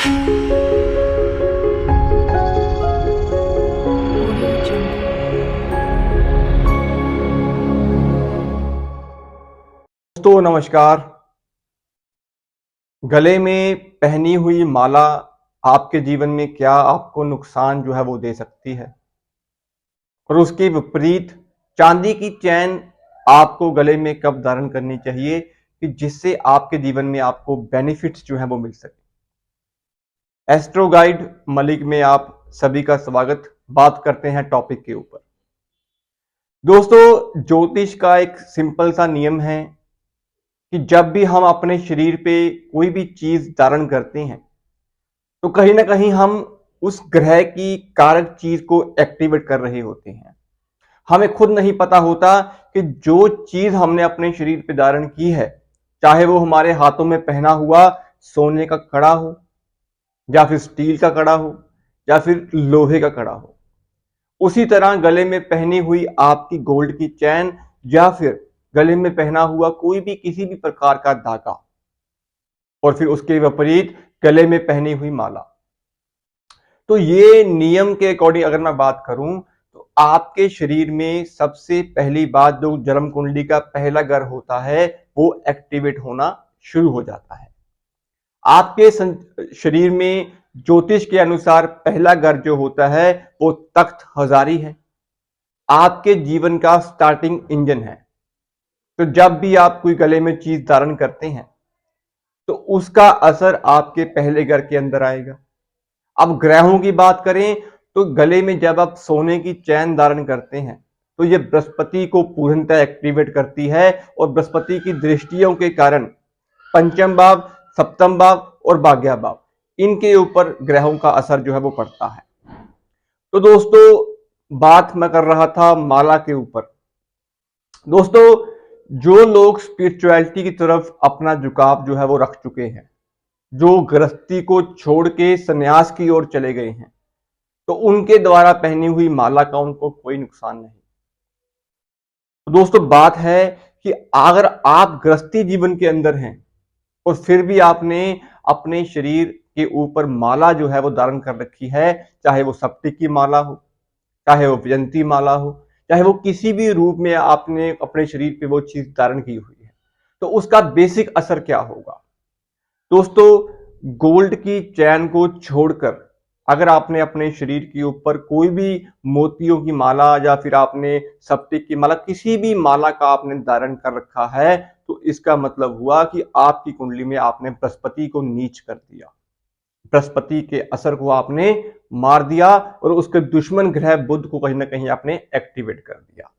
दोस्तों नमस्कार। गले में पहनी हुई माला आपके जीवन में क्या आपको नुकसान जो है वो दे सकती है, और उसके विपरीत चांदी की चैन आपको गले में कब धारण करनी चाहिए कि जिससे आपके जीवन में आपको बेनिफिट्स जो है वो मिल सके। एस्ट्रो गाइड मलिक में आप सभी का स्वागत। बात करते हैं टॉपिक के ऊपर। दोस्तों, ज्योतिष का एक सिंपल सा नियम है कि जब भी हम अपने शरीर पे कोई भी चीज धारण करते हैं तो कहीं ना कहीं हम उस ग्रह की कारक चीज को एक्टिवेट कर रहे होते हैं। हमें खुद नहीं पता होता कि जो चीज हमने अपने शरीर पे धारण की है, चाहे वो हमारे हाथों में पहना हुआ सोने का कड़ा हो, या फिर स्टील का कड़ा हो, या फिर लोहे का कड़ा हो, उसी तरह गले में पहनी हुई आपकी गोल्ड की चैन, या फिर गले में पहना हुआ कोई भी किसी भी प्रकार का धागा, और फिर उसके विपरीत गले में पहनी हुई माला। तो ये नियम के अकॉर्डिंग अगर मैं बात करूं तो आपके शरीर में सबसे पहली बात जो जन्म कुंडली का पहला घर होता है वो एक्टिवेट होना शुरू हो जाता है। आपके शरीर में ज्योतिष के अनुसार पहला घर जो होता है वो तख्त हजारी है, आपके जीवन का स्टार्टिंग इंजन है। तो जब भी आप कोई गले में चीज धारण करते हैं तो उसका असर आपके पहले घर के अंदर आएगा। अब ग्रहों की बात करें तो गले में जब आप सोने की चैन धारण करते हैं तो यह बृहस्पति को पूर्णतः एक्टिवेट करती है, और बृहस्पति की दृष्टियों के कारण पंचम भाव, सप्तम भाव और भाग्य भाव, इनके ऊपर ग्रहों का असर जो है वो पड़ता है। तो दोस्तों, बात मैं कर रहा था माला के ऊपर। दोस्तों, जो लोग स्पिरिचुअलिटी की तरफ अपना झुकाव जो है वो रख चुके हैं, जो गृहस्थी को छोड़ के संन्यास की ओर चले गए हैं, तो उनके द्वारा पहनी हुई माला का उनको कोई नुकसान नहीं। तो दोस्तों, बात है कि अगर आप गृहस्थी जीवन के अंदर हैं और फिर भी आपने अपने शरीर के ऊपर माला जो है वो धारण कर रखी है, चाहे वो सप्तिक की माला हो, चाहे वो व्यंती माला हो, चाहे वो किसी भी रूप में आपने अपने शरीर पे वो चीज धारण की हुई है, तो उसका बेसिक असर क्या होगा। दोस्तों, गोल्ड की चैन को छोड़कर अगर आपने अपने शरीर के ऊपर कोई भी मोतियों की माला या फिर आपने सप्तिक की माला, किसी भी माला का आपने धारण कर रखा है, तो इसका मतलब हुआ कि आपकी कुंडली में आपने बृहस्पति को नीच कर दिया, बृहस्पति के असर को आपने मार दिया, और उसके दुश्मन ग्रह बुध को कहीं ना कहीं आपने एक्टिवेट कर दिया।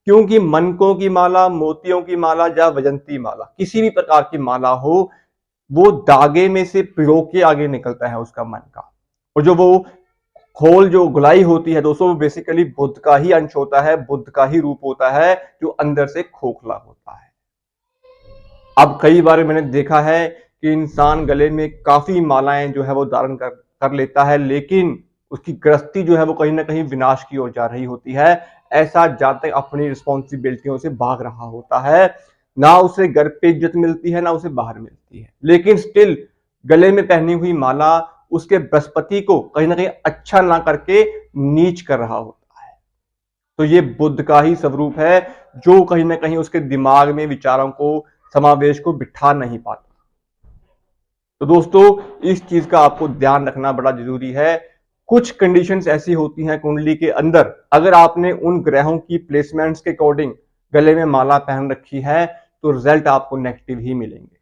क्योंकि मनकों की माला, मोतियों की माला या वजंती माला, किसी भी प्रकार की माला हो, वो धागे में से पिरो के आगे निकलता है उसका मन का। और जो वो खोल जो गुलाई होती है दोस्तों, वो बेसिकली बुद्ध का ही अंश होता है, बुद्ध का ही रूप होता है, जो अंदर से खोखला होता है। अब कई बार मैंने देखा है कि इंसान गले में काफी मालाएं जो है वो धारण कर लेता है, लेकिन उसकी गृहस्थी जो है वो कहीं ना कहीं विनाश की ओर जा रही होती है। ऐसा जब तक अपनी रिस्पॉन्सिबिलिटियों से भाग रहा होता है, ना उसे घर पे इज्जत मिलती है ना उसे बाहर मिलती है, लेकिन स्टिल गले में पहनी हुई माला उसके बृहस्पति को कहीं ना कहीं अच्छा ना करके नीच कर रहा होता है। तो ये बुद्ध का ही स्वरूप है, जो कहीं ना कहीं उसके दिमाग में विचारों को, समावेश को बिठा नहीं पाता। तो दोस्तों, इस चीज का आपको ध्यान रखना बड़ा जरूरी है। कुछ कंडीशंस ऐसी होती हैं कुंडली के अंदर, अगर आपने उन ग्रहों की प्लेसमेंट्स के अकॉर्डिंग गले में माला पहन रखी है तो रिजल्ट आपको नेगेटिव ही मिलेंगे।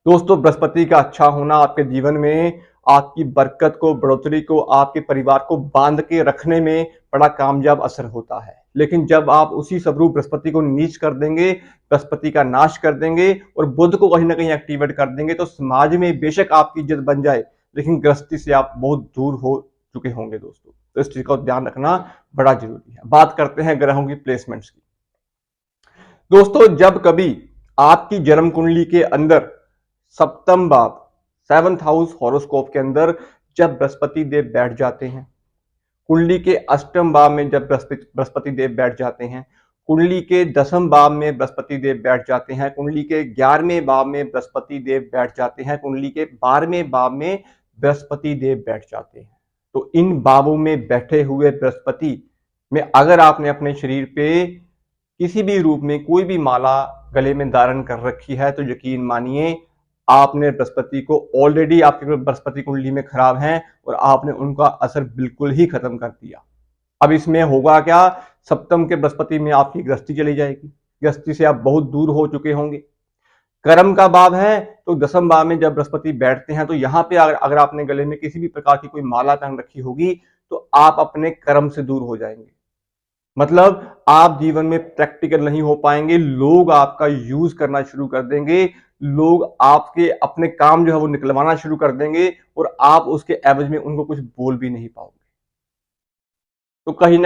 दोस्तों, बृहस्पति का अच्छा होना आपके जीवन में आपकी बरकत को, बढ़ोतरी को, आपके परिवार को बांध के रखने में बड़ा कामयाब असर होता है। लेकिन जब आप उसी स्वरूप बृहस्पति को नीच कर देंगे, बृहस्पति का नाश कर देंगे और बुध को कहीं ना कहीं एक्टिवेट कर देंगे, तो समाज में बेशक आपकी इज्जत बन जाए, लेकिन गृहस्थी से आप बहुत दूर हो चुके होंगे दोस्तों। तो इस चीज का ध्यान रखना बड़ा जरूरी है। बात करते हैं ग्रहों की प्लेसमेंट्स की। दोस्तों, जब कभी आपकी जन्म कुंडली के अंदर सप्तम भाव, 7th हाउस हॉरोस्कोप के अंदर जब बृहस्पति देव बैठ जाते हैं, कुंडली के अष्टम भाव में जब बृहस्पति देव बैठ जाते हैं, कुंडली के 10वें भाव में बृहस्पति देव बैठ जाते हैं, कुंडली के 11वें भाव में बृहस्पति देव बैठ जाते हैं, कुंडली के 12वें भाव में बृहस्पति देव बैठ जाते हैं। तो इन भावों में बैठे हुए बृहस्पति में अगर आपने अपने शरीर पे किसी भी रूप में कोई भी माला गले में धारण कर रखी है तो यकीन मानिए आपने बृहस्पति को ऑलरेडी, आपके बृहस्पति कुंडली में खराब हैं और आपने उनका असर बिल्कुल ही खत्म कर दिया। अब इसमें होगा क्या, सप्तम के बृहस्पति में आपकी गृहस्थी चली जाएगी, गृहस्थी से आप बहुत दूर हो चुके होंगे। कर्म का भाव है तो 10वें भाव में जब बृहस्पति बैठते हैं तो यहां पे अगर आपने गले में किसी भी प्रकार की कोई माला पहन रखी होगी तो आप अपने कर्म से दूर हो जाएंगे। मतलब आप जीवन में प्रैक्टिकल नहीं हो पाएंगे, लोग आपका यूज करना शुरू कर देंगे, लोग आपके अपने काम जो है वो निकलवाना शुरू कर देंगे और आप उसके एवज में उनको कुछ बोल भी नहीं पाओगे। तो कहीं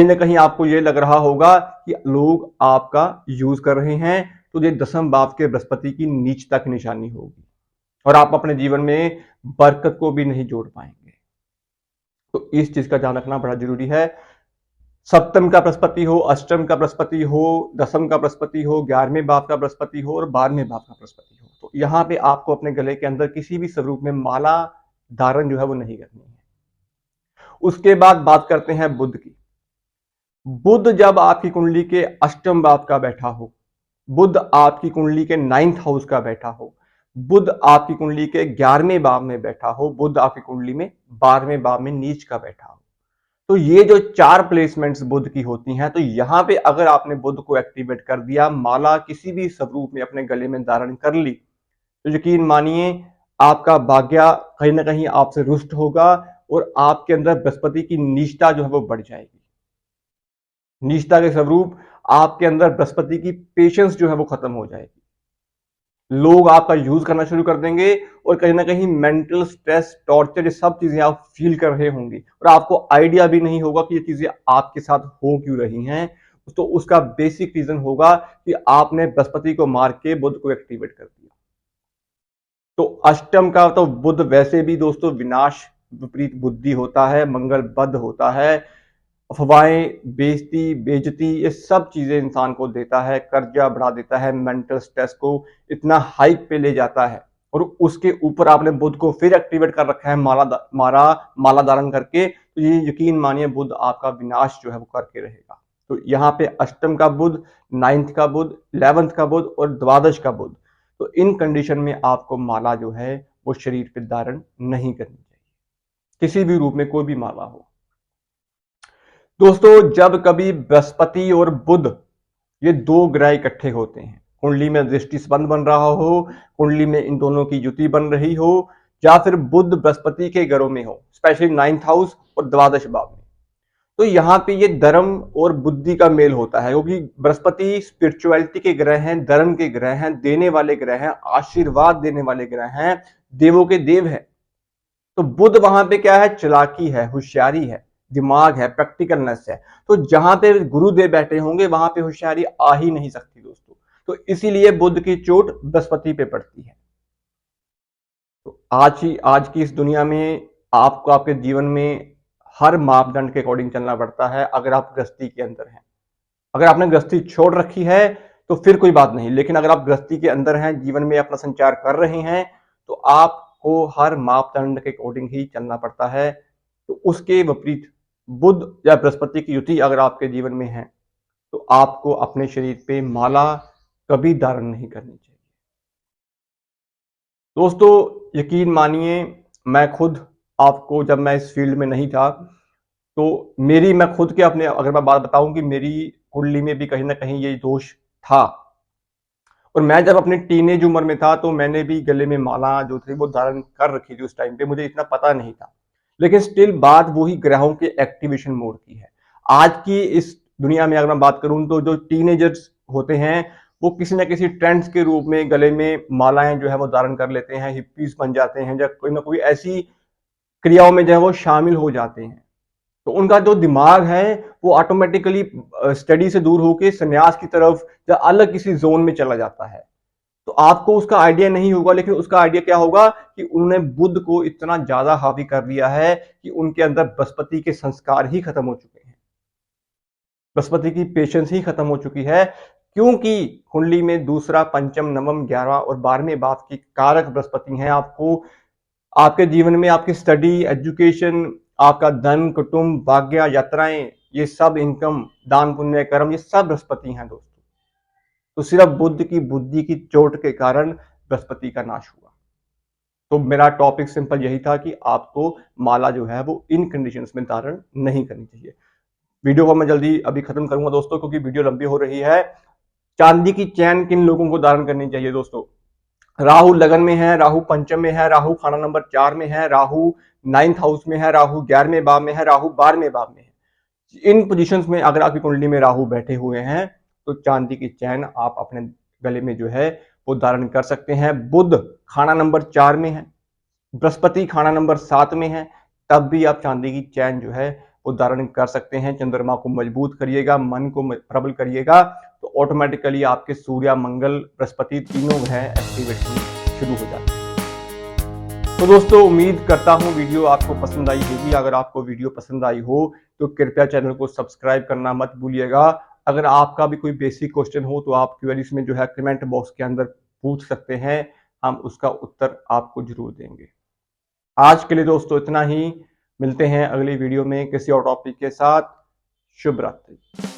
ना कहीं आपको ये लग रहा होगा कि लोग आपका यूज कर रहे हैं, तो ये 10वें भाव के बृहस्पति की नीचता की निशानी होगी और आप अपने जीवन में बरकत को भी नहीं जोड़ पाएंगे। तो इस चीज का ध्यान रखना बड़ा जरूरी है। सप्तम का बृहस्पति हो, अष्टम का बृहस्पति हो, 10वें का बृहस्पति हो, 11वें भाव का बृहस्पति हो और 12वें भाव का बृहस्पति हो, तो यहां पे आपको अपने गले के अंदर किसी भी स्वरूप में माला धारण जो है वो नहीं करनी है। उसके बाद बात करते हैं बुध की। बुध जब आपकी कुंडली के अष्टम भाव का बैठा हो, बुध आपकी कुंडली के 9th हाउस का बैठा हो, बुध आपकी कुंडली के 11वें भाव में बैठा हो, बुध आपकी कुंडली में 12वें भाव में नीच का बैठा हो, तो ये जो 4 प्लेसमेंट्स बुध की होती हैं, तो यहां पे अगर आपने बुध को एक्टिवेट कर दिया, माला किसी भी स्वरूप में अपने गले में धारण कर ली, तो यकीन मानिए आपका भाग्य कहीं ना कहीं आपसे रुष्ट होगा और आपके अंदर बृहस्पति की नीचता जो है वो बढ़ जाएगी। नीचता के स्वरूप आपके अंदर बृहस्पति की पेशेंस जो है वो खत्म हो जाएगी, लोग आपका यूज करना शुरू कर देंगे और कहीं ना कहीं मेंटल स्ट्रेस, टॉर्चर, ये सब चीजें आप फील कर रहे होंगे और आपको आइडिया भी नहीं होगा कि ये चीजें आपके साथ हो क्यों रही हैं। तो उसका बेसिक रीजन होगा कि आपने बृहस्पति को मार के बुध को एक्टिवेट कर दिया। तो अष्टम का तो बुध वैसे भी दोस्तों विनाश, विपरीत बुद्धि होता है, मंगल बद्ध होता है, अफवाहें, बेइज्जती, ये सब चीजें इंसान को देता है, कर्जा बढ़ा देता है, मेंटल स्ट्रेस को इतना हाइक पे ले जाता है और उसके ऊपर आपने बुध को फिर एक्टिवेट कर रखा है माला धारण करके, तो ये यकीन मानिए बुध आपका विनाश जो है वो करके रहेगा। तो यहाँ पे अष्टम का बुध, 9th का बुध, 11th का बुध और द्वादश का बुध, तो इन कंडीशन में आपको माला जो है वो शरीर पे धारण नहीं करनी चाहिए, किसी भी रूप में कोई भी माला हो। दोस्तों जब कभी बृहस्पति और बुध ये 2 ग्रह इकट्ठे होते हैं, कुंडली में दृष्टि संबंध बन रहा हो, कुंडली में इन दोनों की युति बन रही हो, या फिर बुध बृहस्पति के घरों में हो, स्पेशली 9th हाउस और द्वादश भाव में, तो यहाँ पे ये धर्म और बुद्धि का मेल होता है, क्योंकि बृहस्पति स्पिरिचुअलिटी के ग्रह हैं, धर्म के ग्रह हैं, देने वाले ग्रह हैं, आशीर्वाद देने वाले ग्रह हैं, देवों के देव है। तो बुध वहां पे क्या है, चालाकी है, होशियारी है, दिमाग है, प्रैक्टिकलनेस है। तो जहां पे गुरुदेव बैठे होंगे वहां पे होशियारी आ ही नहीं सकती दोस्तों, तो इसीलिए बुध की चोट बृहस्पति पे पड़ती है। तो आज की इस दुनिया में आपको आपके जीवन में हर मापदंड के अकॉर्डिंग चलना पड़ता है। अगर आप गृहस्थी के अंदर हैं, अगर आपने गृहस्थी छोड़ रखी है तो फिर कोई बात नहीं, लेकिन अगर आप गृहस्थी के अंदर हैं, जीवन में अपना संचार कर रहे हैं, तो आपको हर मापदंड के अकॉर्डिंग ही चलना पड़ता है। तो उसके विपरीत बुध या बृहस्पति की युति अगर आपके जीवन में है तो आपको अपने शरीर पे माला कभी धारण नहीं करनी चाहिए। दोस्तों यकीन मानिए मैं खुद, आपको जब मैं इस फील्ड में नहीं था तो मैं खुद के अपने अगर मैं बात बताऊं कि मेरी कुंडली में भी कहीं ना कहीं ये दोष था, और मैं जब अपनी टीनेज उम्र में था तो मैंने भी गले में माला जो थी वो धारण कर रखी थी। उस टाइम पे मुझे इतना पता नहीं था, लेकिन स्टिल बात वही ग्रहों के एक्टिवेशन मोड की है। आज की इस दुनिया में अगर मैं बात करूं तो जो टीनेजर्स होते हैं वो किसी ना किसी ट्रेंड्स के रूप में गले में मालाएं जो है वो धारण कर लेते हैं, हिप्पीज बन जाते हैं, या कोई ना कोई ऐसी क्रियाओं में जो है वो शामिल हो जाते हैं। तो उनका जो दिमाग है वो ऑटोमेटिकली स्टडी से दूर होकर संन्यास की तरफ या अलग किसी जोन में चला जाता है। तो आपको उसका आइडिया नहीं होगा, लेकिन उसका आइडिया क्या होगा कि उन्होंने बुध को इतना ज्यादा हावी कर लिया है कि उनके अंदर बृहस्पति के संस्कार ही खत्म हो चुके हैं। बृहस्पति की पेशेंस ही खत्म हो चुकी है, क्योंकि कुंडली में दूसरा, पंचम, नवम, 11वां और 12वें भाव की कारक बृहस्पति हैं। आपको आपके जीवन में आपकी स्टडी, एजुकेशन, आपका धन, कुटुंब, भाग्य, यात्राएं, ये सब इनकम, दान पुण्य, कर्म, ये सब बृहस्पति हैं दोस्तों। तो सिर्फ बुध की बुद्धि की चोट के कारण बृहस्पति का नाश हुआ। तो मेरा टॉपिक सिंपल यही था कि आपको माला जो है वो इन कंडीशंस में धारण नहीं करनी चाहिए। वीडियो को मैं जल्दी अभी खत्म करूंगा दोस्तों, क्योंकि वीडियो लंबी हो रही है। चांदी की चैन किन लोगों को धारण करनी चाहिए दोस्तों? राहु लगन में है, राहु पंचम में है, राहु खाना नंबर 4 में है, राहु 9th हाउस में है, राहु 11वें भाव में है, राहु 12वें भाव में है। इन पोजीशंस में अगर आपकी कुंडली में राहु बैठे हुए हैं तो चांदी की चैन आप अपने गले में जो है वो धारण कर सकते हैं। बुध खाना नंबर 4 में है, बृहस्पति खाना नंबर 7 में है, तब भी आप चांदी की चैन जो है वो धारण कर सकते हैं। चंद्रमा को मजबूत करिएगा, मन को प्रबल करिएगा, तो ऑटोमेटिकली आपके सूर्य, मंगल, बृहस्पति तीनों ग्रह एक्टिवेशन शुरू हो जाते हैं। तो दोस्तों उम्मीद करता हूं वीडियो आपको पसंद आई होगी। अगर आपको वीडियो पसंद आई हो तो कृपया चैनल को सब्सक्राइब करना मत भूलिएगा। अगर आपका भी कोई बेसिक क्वेश्चन हो तो आप क्वेरीज में जो है कमेंट बॉक्स के अंदर पूछ सकते हैं, हम उसका उत्तर आपको जरूर देंगे। आज के लिए दोस्तों इतना ही, मिलते हैं अगली वीडियो में किसी और टॉपिक के साथ। शुभ रात्रि।